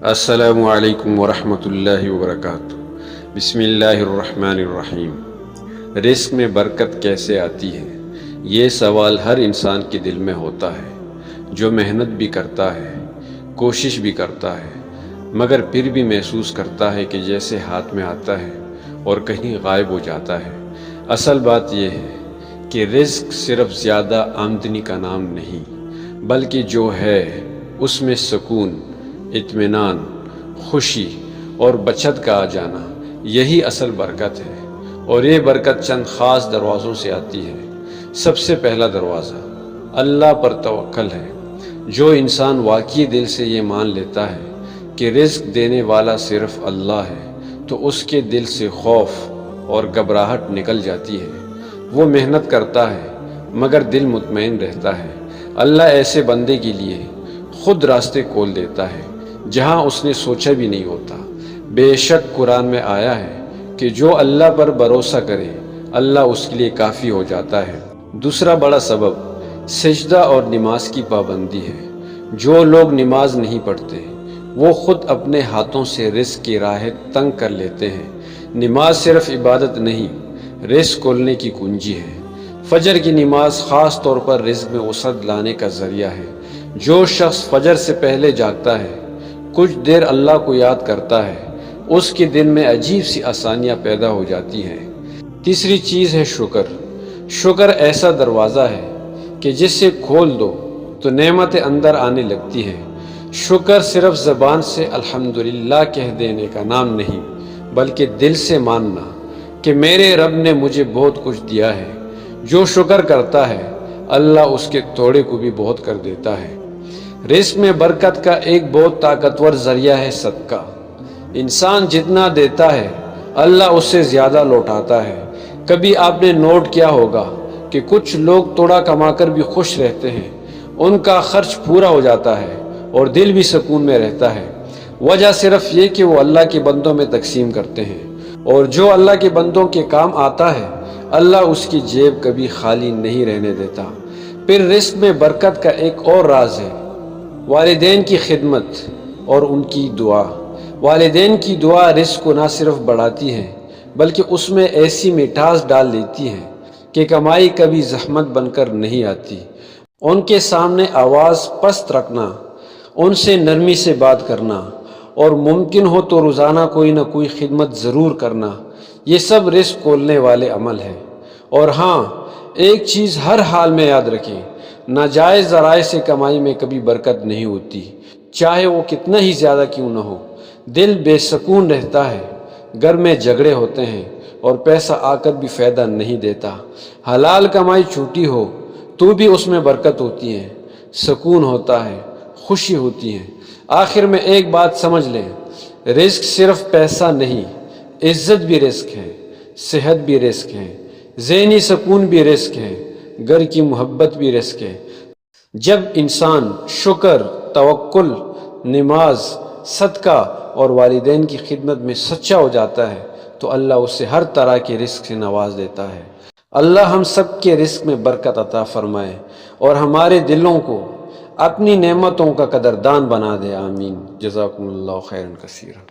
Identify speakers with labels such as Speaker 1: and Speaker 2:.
Speaker 1: السلام علیکم ورحمۃ اللہ وبرکاتہ۔ بسم اللہ الرحمن الرحیم۔ رزق میں برکت کیسے آتی ہے؟ یہ سوال ہر انسان کے دل میں ہوتا ہے، جو محنت بھی کرتا ہے، کوشش بھی کرتا ہے، مگر پھر بھی محسوس کرتا ہے کہ جیسے ہاتھ میں آتا ہے اور کہیں غائب ہو جاتا ہے۔ اصل بات یہ ہے کہ رزق صرف زیادہ آمدنی کا نام نہیں، بلکہ جو ہے اس میں سکون، اطمینان، خوشی اور بچت کا آ جانا، یہی اصل برکت ہے۔ اور یہ برکت چند خاص دروازوں سے آتی ہے۔ سب سے پہلا دروازہ اللہ پر توکل ہے۔ جو انسان واقعی دل سے یہ مان لیتا ہے کہ رزق دینے والا صرف اللہ ہے، تو اس کے دل سے خوف اور گھبراہٹ نکل جاتی ہے۔ وہ محنت کرتا ہے مگر دل مطمئن رہتا ہے۔ اللہ ایسے بندے کے لیے خود راستے کھول دیتا ہے جہاں اس نے سوچا بھی نہیں ہوتا۔ بے شک قرآن میں آیا ہے کہ جو اللہ پر بھروسہ کرے، اللہ اس کے لیے کافی ہو جاتا ہے۔ دوسرا بڑا سبب سجدہ اور نماز کی پابندی ہے۔ جو لوگ نماز نہیں پڑھتے، وہ خود اپنے ہاتھوں سے رزق کی راہیں تنگ کر لیتے ہیں۔ نماز صرف عبادت نہیں، رزق کھولنے کی کنجی ہے۔ فجر کی نماز خاص طور پر رزق میں وسعت لانے کا ذریعہ ہے۔ جو شخص فجر سے پہلے جاگتا ہے، کچھ دیر اللہ کو یاد کرتا ہے، اس کے دن میں عجیب سی آسانیاں پیدا ہو جاتی ہیں۔ تیسری چیز ہے شکر۔ شکر ایسا دروازہ ہے کہ جس سے کھول دو تو نعمتیں اندر آنے لگتی ہیں۔ شکر صرف زبان سے الحمدللہ کہہ دینے کا نام نہیں، بلکہ دل سے ماننا کہ میرے رب نے مجھے بہت کچھ دیا ہے۔ جو شکر کرتا ہے، اللہ اس کے تھوڑے کو بھی بہت کر دیتا ہے۔ رزق میں برکت کا ایک بہت طاقتور ذریعہ ہے صدقہ۔ انسان جتنا دیتا ہے، اللہ اس سے زیادہ لوٹاتا ہے۔ کبھی آپ نے نوٹ کیا ہوگا کہ کچھ لوگ تھوڑا کما کر بھی خوش رہتے ہیں، ان کا خرچ پورا ہو جاتا ہے اور دل بھی سکون میں رہتا ہے۔ وجہ صرف یہ کہ وہ اللہ کے بندوں میں تقسیم کرتے ہیں، اور جو اللہ کے بندوں کے کام آتا ہے، اللہ اس کی جیب کبھی خالی نہیں رہنے دیتا۔ پھر رزق میں برکت کا ایک اور راز ہے والدین کی خدمت اور ان کی دعا۔ والدین کی دعا رزق کو نہ صرف بڑھاتی ہے، بلکہ اس میں ایسی مٹھاس ڈال دیتی ہے کہ کمائی کبھی زحمت بن کر نہیں آتی۔ ان کے سامنے آواز پست رکھنا، ان سے نرمی سے بات کرنا، اور ممکن ہو تو روزانہ کوئی نہ کوئی خدمت ضرور کرنا، یہ سب رزق کھولنے والے عمل ہیں۔ اور ہاں، ایک چیز ہر حال میں یاد رکھیں، ناجائز ذرائع سے کمائی میں کبھی برکت نہیں ہوتی، چاہے وہ کتنا ہی زیادہ کیوں نہ ہو۔ دل بے سکون رہتا ہے، گھر میں جھگڑے ہوتے ہیں، اور پیسہ آ کر بھی فائدہ نہیں دیتا۔ حلال کمائی چھوٹی ہو تو بھی اس میں برکت ہوتی ہے، سکون ہوتا ہے، خوشی ہوتی ہے۔ آخر میں ایک بات سمجھ لیں، رزق صرف پیسہ نہیں، عزت بھی رزق ہے، صحت بھی رزق ہے، ذہنی سکون بھی رزق ہے، گھر کی محبت بھی رزق ہے۔ جب انسان شکر، توکل، نماز، صدقہ اور والدین کی خدمت میں سچا ہو جاتا ہے، تو اللہ اسے ہر طرح کے رزق سے نواز دیتا ہے۔ اللہ ہم سب کے رزق میں برکت عطا فرمائے اور ہمارے دلوں کو اپنی نعمتوں کا قدردان بنا دے۔ آمین۔ جزاکم اللہ خیرا کثیرا۔